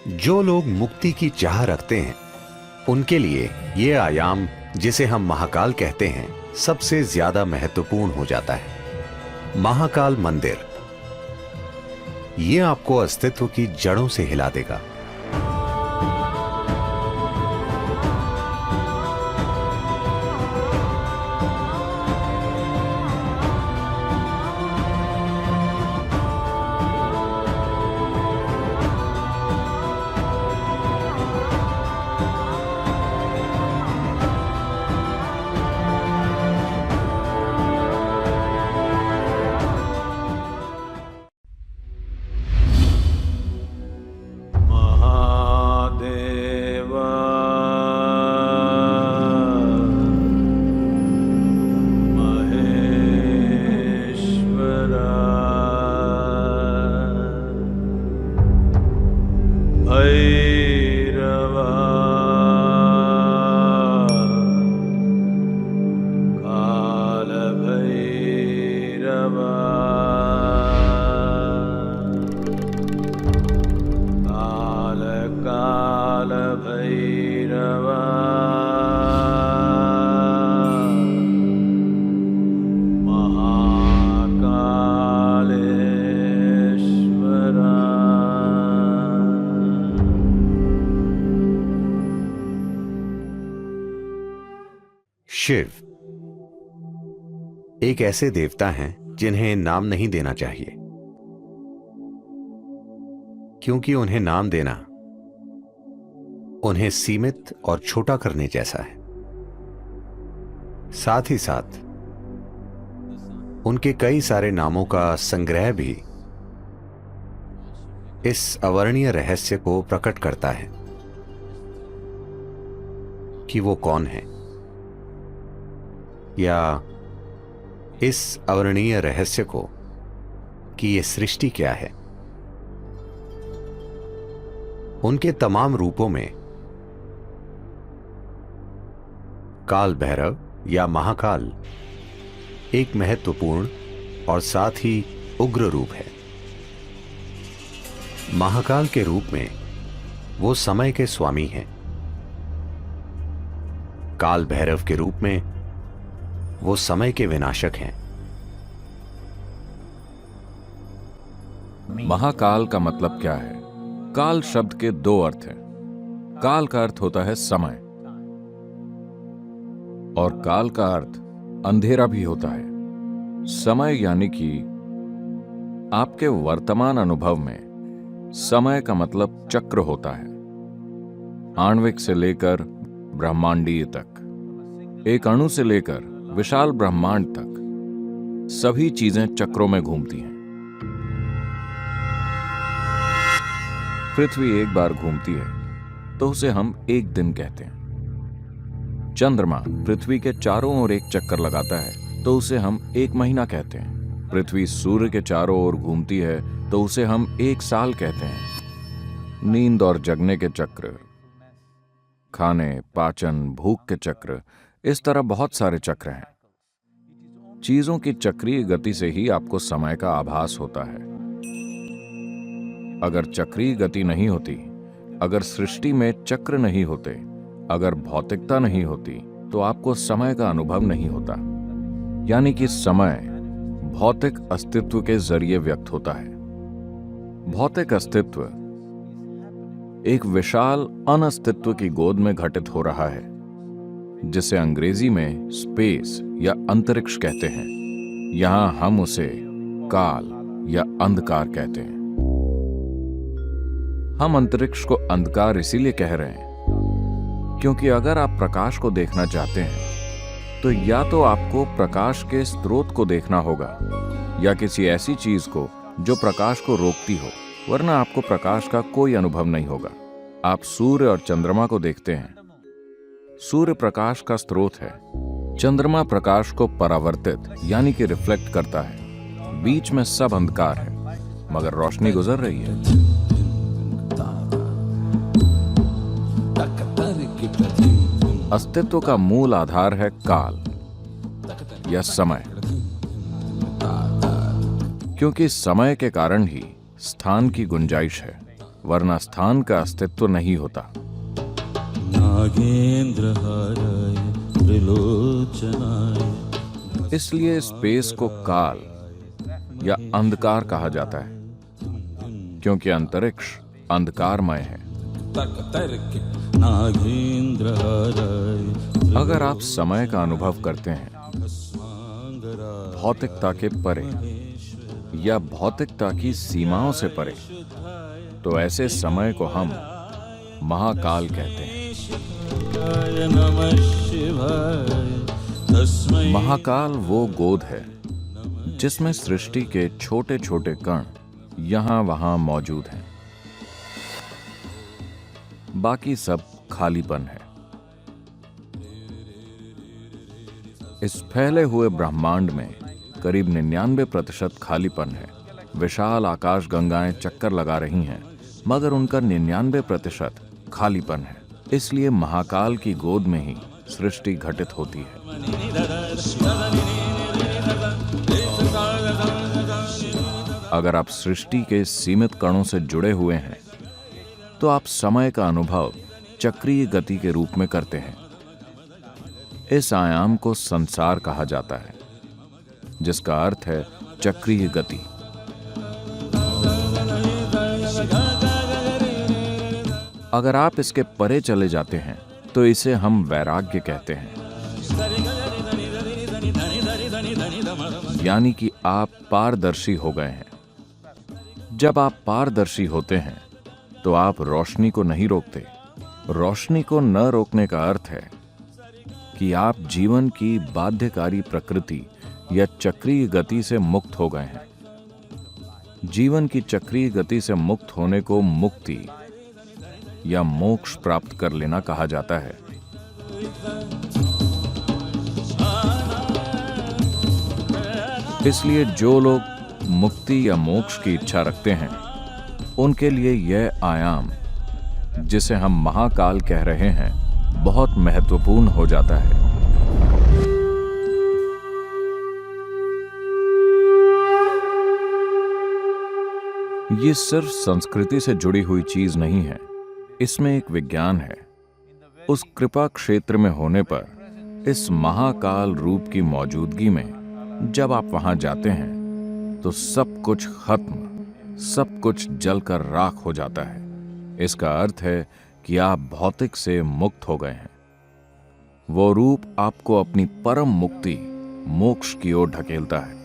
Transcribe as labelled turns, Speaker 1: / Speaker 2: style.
Speaker 1: जो लोग मुक्ति की चाह रखते हैं उनके लिए ये आयाम, जिसे हम महाकाल कहते हैं, सबसे ज्यादा महत्वपूर्ण हो जाता है। महाकाल मंदिर ये आपको अस्तित्व की जड़ों से हिला देगा। शिव एक ऐसे देवता हैं जिन्हें नाम नहीं देना चाहिए, क्योंकि उन्हें नाम देना उन्हें सीमित और छोटा करने जैसा है। साथ ही साथ उनके कई सारे नामों का संग्रह भी इस अवर्णीय रहस्य को प्रकट करता है कि वो कौन है, या इस अवर्णनीय रहस्य को कि ये सृष्टि क्या है। उनके तमाम रूपों में काल भैरव या महाकाल एक महत्वपूर्ण और साथ ही उग्र रूप है। महाकाल के रूप में वो समय के स्वामी हैं। काल भैरव के रूप में वो समय के विनाशक हैं।
Speaker 2: महाकाल का मतलब क्या है? काल शब्द के दो अर्थ हैं। काल का अर्थ होता है समय, और काल का अर्थ अंधेरा भी होता है। समय यानी कि आपके वर्तमान अनुभव में समय का मतलब चक्र होता है, आणविक से लेकर ब्रह्मांडीय तक, एक अणु से लेकर विशाल ब्रह्मांड तक सभी चीजें चक्रों में घूमती हैं। पृथ्वी एक बार घूमती है तो उसे हम एक दिन कहते हैं। चंद्रमा पृथ्वी के चारों ओर एक चक्कर लगाता है तो उसे हम एक महीना कहते हैं। पृथ्वी सूर्य के चारों ओर घूमती है तो उसे हम एक साल कहते हैं। नींद और जगने के चक्र, खाने, पाचन, भूख के चक्र, इस तरह बहुत सारे चक्र हैं। चीजों की चक्रीय गति से ही आपको समय का आभास होता है। अगर चक्रीय गति नहीं होती, अगर सृष्टि में चक्र नहीं होते, अगर भौतिकता नहीं होती, तो आपको समय का अनुभव नहीं होता। यानी कि समय भौतिक अस्तित्व के जरिए व्यक्त होता है। भौतिक अस्तित्व एक विशाल अनस्तित्व की गोद में घटित हो रहा है, जिसे अंग्रेजी में स्पेस या अंतरिक्ष कहते हैं। यहां हम उसे काल या अंधकार कहते हैं। हम अंतरिक्ष को अंधकार इसीलिए कह रहे हैं क्योंकि अगर आप प्रकाश को देखना चाहते हैं तो या तो आपको प्रकाश के स्रोत को देखना होगा या किसी ऐसी चीज को जो प्रकाश को रोकती हो, वरना आपको प्रकाश का कोई अनुभव नहीं होगा। आप सूर्य और चंद्रमा को देखते हैं। सूर्य प्रकाश का स्रोत है, चंद्रमा प्रकाश को परावर्तित यानी कि रिफ्लेक्ट करता है। बीच में सब अंधकार है, मगर रोशनी गुजर रही है। अस्तित्व का मूल आधार है काल या समय, क्योंकि समय के कारण ही स्थान की गुंजाइश है। वरना स्थान का अस्तित्व नहीं होता।
Speaker 3: नागेंद्रहाराय त्रिलोचनाय।
Speaker 2: इसलिए स्पेस को काल या अंधकार कहा जाता है, क्योंकि अंतरिक्ष अंधकारमय है।
Speaker 3: नागेंद्रहाराय।
Speaker 2: अगर आप समय का अनुभव करते हैं भौतिकता के परे या भौतिकता की सीमाओं से परे, तो ऐसे समय को हम महाकाल कहते हैं। महाकाल वो गोद है जिसमें सृष्टि के छोटे छोटे कण यहां वहां मौजूद हैं। बाकी सब खालीपन है। इस फैले हुए ब्रह्मांड में करीब 99% खालीपन है। विशाल आकाश गंगाएं चक्कर लगा रही हैं, मगर उनका 99% खालीपन है। इसलिए महाकाल की गोद में ही सृष्टि घटित होती है। अगर आप सृष्टि के सीमित कणों से जुड़े हुए हैं तो आप समय का अनुभव चक्रीय गति के रूप में करते हैं। इस आयाम को संसार कहा जाता है, जिसका अर्थ है चक्रीय गति। अगर आप इसके परे चले जाते हैं तो इसे हम वैराग्य कहते हैं, यानी कि आप पारदर्शी हो गए हैं। जब आप पारदर्शी होते हैं तो आप रोशनी को नहीं रोकते। रोशनी को न रोकने का अर्थ है कि आप जीवन की बाध्यकारी प्रकृति या चक्रीय गति से मुक्त हो गए हैं। जीवन की चक्रीय गति से मुक्त होने को मुक्ति या मोक्ष प्राप्त कर लेना कहा जाता है। इसलिए जो लोग मुक्ति या मोक्ष की इच्छा रखते हैं, उनके लिए यह आयाम, जिसे हम महाकाल कह रहे हैं, बहुत महत्वपूर्ण हो जाता है। ये सिर्फ संस्कृति से जुड़ी हुई चीज नहीं है, इसमें एक विज्ञान है। उस कृपा क्षेत्र में होने पर, इस महाकाल रूप की मौजूदगी में जब आप वहां जाते हैं तो सब कुछ खत्म, सब कुछ जलकर राख हो जाता है। इसका अर्थ है कि आप भौतिक से मुक्त हो गए हैं। वो रूप आपको अपनी परम मुक्ति, मोक्ष की ओर ढकेलता है।